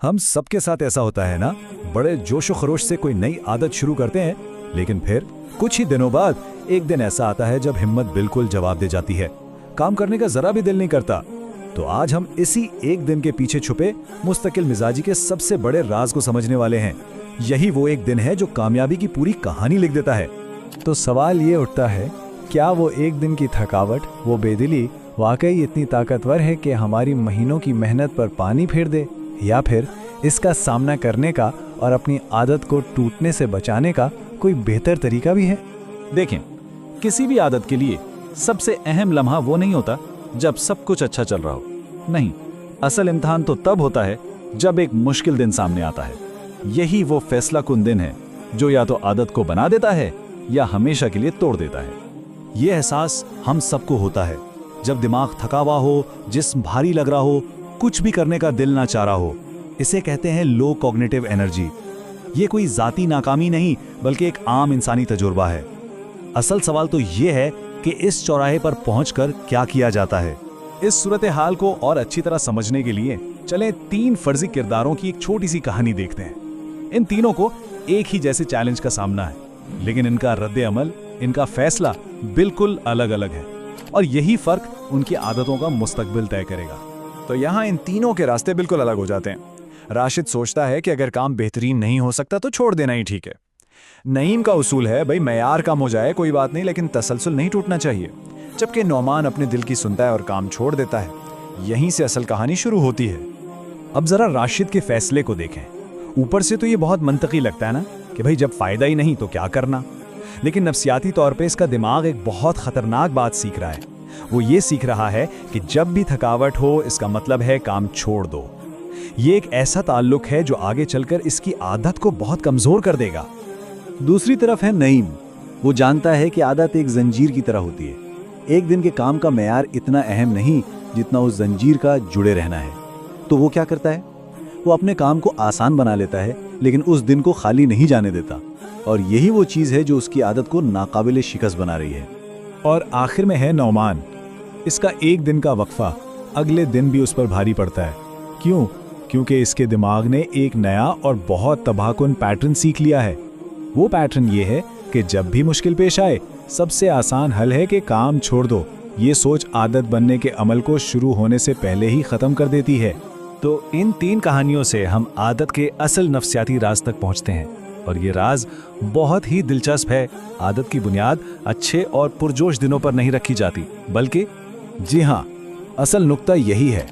हम सबके साथ ऐसा होता है ना, बड़े जोशो खरोश से कोई नई आदत शुरू करते हैं, लेकिन फिर कुछ ही दिनों बाद एक दिन ऐसा आता है जब हिम्मत बिल्कुल जवाब दे जाती है, काम करने का जरा भी दिल नहीं करता। तो आज हम इसी एक दिन के पीछे छुपे मुस्तकिल मिजाजी के सबसे बड़े राज को समझने वाले हैं। यही वो एक दिन है जो कामयाबी की पूरी कहानी लिख देता है। तो सवाल ये उठता है, क्या वो एक दिन की थकावट, वो बेदिली वाकई इतनी ताकतवर है कि हमारी महीनों की मेहनत पर पानी फेर दे, या फिर इसका सामना करने का और अपनी आदत को टूटने से बचाने का कोई बेहतर तरीका भी है? देखें, किसी भी आदत के लिए सबसे अहम लम्हा वो नहीं होता जब सब कुछ अच्छा चल रहा हो। नहीं, असल इम्तिहान तो तब होता है जब एक मुश्किल दिन सामने आता है। यही वो फैसला कुन दिन है जो या तो आदत को बना देता है या हमेशा के लिए तोड़ देता है। ये एहसास हम सबको होता है जब दिमाग थका हुआ हो, जिस्म भारी लग रहा हो, कुछ भी करने का दिल ना चाह रहा हो। इसे कहते हैं लो कॉग्निटिव एनर्जी। ये कोई जाती नाकामी नहीं, बल्कि एक आम इंसानी तजुर्बा है। असल सवाल तो ये है कि इस चौराहे पर पहुंचकर क्या किया जाता है। इस सूरत हाल को और अच्छी तरह समझने के लिए चलें 3 फर्जी किरदारों की एक छोटी सी कहानी देखते हैं। इन तीनों को एक ही जैसे चैलेंज का सामना है, लेकिन इनका रद्द अमल, इनका फैसला बिल्कुल अलग अलग है, और यही फर्क उनकी आदतों का मुस्तकबिल तय करेगा। तो यहाँ इन तीनों के रास्ते बिल्कुल अलग हो जाते हैं। राशिद सोचता है कि अगर काम बेहतरीन नहीं हो सकता तो छोड़ देना ही ठीक है। नईम का उसूल है, भाई मयार कम हो जाए कोई बात नहीं, लेकिन तसलसल नहीं टूटना चाहिए। जबकि नौमान अपने दिल की सुनता है और काम छोड़ देता है। यहीं से असल कहानी शुरू होती है। अब जरा राशिद के फैसले को देखें। ऊपर से तो ये बहुत मंतकी लगता है ना कि भाई जब फायदा ही नहीं तो क्या करना, लेकिन नफ्सियाती तौर पे इसका दिमाग एक बहुत खतरनाक बात सीख रहा है। वो ये सीख रहा है कि जब भी थकावट हो, इसका मतलब है काम छोड़ दो। ये एक ऐसा ताल्लुक है जो आगे चलकर इसकी आदत को बहुत कमजोर कर देगा। दूसरी तरफ है नईम। वो जानता है कि आदत एक जंजीर की तरह होती है। एक दिन के काम का मेयार इतना अहम नहीं जितना उस जंजीर का जुड़े रहना है। तो वो क्या करता है? वो अपने काम को आसान बना लेता है, लेकिन उस दिन को खाली नहीं जाने देता। और यही वो चीज़ है जो उसकी आदत को नाकाबिले शिकस्त बना रही है। और आखिर में है नौमान। इसका एक दिन का वक्फा अगले दिन भी उस पर भारी पड़ता है। क्यों? क्योंकि इसके दिमाग ने एक नया और बहुत तबाहकुन पैटर्न सीख लिया है। वो पैटर्न ये है कि जब भी मुश्किल पेश आए, सबसे आसान हल है कि काम छोड़ दो। ये सोच आदत बनने के अमल को शुरू होने से पहले ही खत्म कर देती है। तो इन 3 कहानियों से हम आदत के असल नफ्सियाती राज तक पहुंचते हैं, और ये राज बहुत ही दिलचस्प है। आदत की बुनियाद अच्छे और पुरजोश दिनों पर नहीं रखी जाती, बल्कि जी हाँ, असल नुक्ता यही है।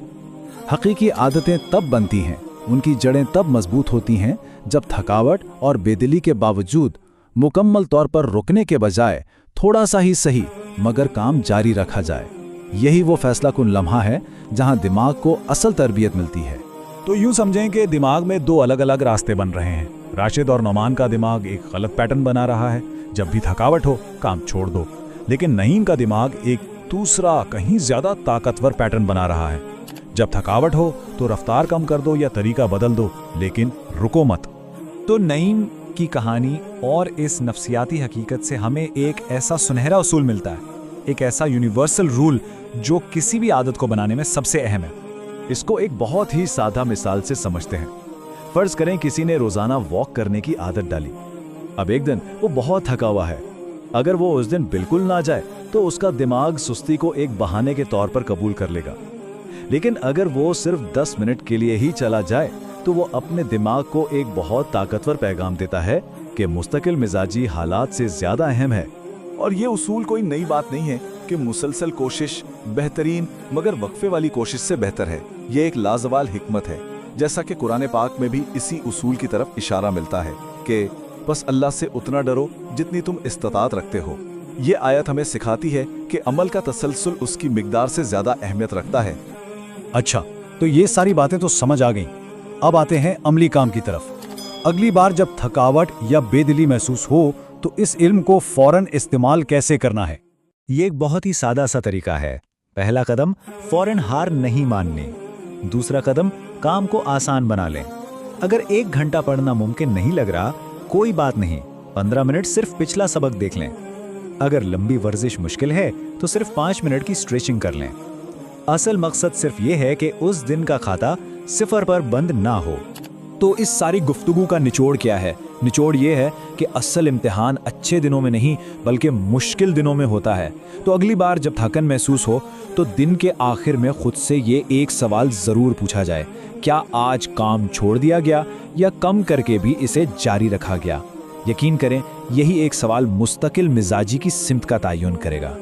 हकीकी आदतें तब बनती हैं, उनकी जड़ें तब मजबूत होती हैं जब थकावट और बेदिली के बावजूद मुकम्मल तौर पर रुकने के बजाय थोड़ा सा ही सही मगर काम जारी रखा जाए। यही वो फैसला कुन लम्हा है जहां दिमाग को असल तरबियत मिलती है। तो यूं समझें कि दिमाग में 2 अलग अलग रास्ते बन रहे हैं। राशिद और नौमान का दिमाग एक गलत पैटर्न बना रहा है, जब भी थकावट हो काम छोड़ दो। लेकिन नईम का दिमाग एक दूसरा कहीं ज्यादा ताकतवर पैटर्न बना रहा है, जब थकावट हो तो रफ्तार कम कर दो या तरीका बदल दो, लेकिन रुको मत। तो नईम की कहानी और इस नफ्सियाती हकीकत से हमें एक ऐसा सुनहरा उसूल मिलता है, एक ऐसा यूनिवर्सल रूल जो किसी भी आदत को बनाने में सबसे अहम है। इसको एक बहुत ही सादा मिसाल से समझते हैं। फर्ज करें किसी ने रोजाना वॉक करने की आदत डाली। अब एक दिन वो बहुत थका हुआ है। अगर वो उस दिन बिल्कुल ना जाए तो उसका दिमाग सुस्ती को एक बहाने के तौर पर कबूल कर लेगा। लेकिन अगर वो सिर्फ 10 मिनट के लिए ही चला जाए तो वो अपने दिमाग को एक बहुत ताकतवर पैगाम देता है कि मुस्तकिल मिजाजी हालात से ज्यादा अहम है। और ये उसूल कोई नई बात नहीं है कि मुसलसल कोशिश बेहतरीन मगर वक्फे वाली कोशिश से बेहतर है। ये एक लाजवाल हिकमत है, जैसा कि कुरान पाक में भी इसी उसूल की तरफ इशारा मिलता है कि बस अल्लाह से उतना डरो जितनी तुम इस्तात रखते हो। ये आयत हमें सिखाती है कि अमल का तसलसल उसकी मिकदार से ज्यादा अहमियत रखता है। अच्छा, तो ये सारी बातें तो समझ आ गईं। अब आते हैं अमली काम की तरफ। अगली बार जब थकावट या बेदिली महसूस हो तो इस इल्म को फौरन इस्तेमाल कैसे करना है? ये एक बहुत ही सादा सा तरीका है। पहला कदम, फौरन हार नहीं मानने। दूसरा कदम, काम को आसान बना लें। अगर 1 घंटा पढ़ना मुमकिन नहीं लग रहा, कोई बात नहीं, 15 मिनट सिर्फ पिछला सबक देख लें। अगर लंबी वर्जिश मुश्किल है तो सिर्फ 5 मिनट की स्ट्रेचिंग कर लें। असल मकसद सिर्फ ये है कि उस दिन का खाता सिफर पर बंद ना हो। तो इस सारी गुफ्तगू का निचोड़ क्या है? निचोड़ ये है कि असल इम्तिहान अच्छे दिनों में नहीं बल्कि मुश्किल दिनों में होता है। तो अगली बार जब थकन महसूस हो तो दिन के आखिर में खुद से ये एक सवाल ज़रूर पूछा जाए, क्या आज काम छोड़ दिया गया या कम करके भी इसे जारी रखा गया? यकीन करें, यही एक सवाल मुस्तकिल मिजाजी की सिमत का तयन करेगा।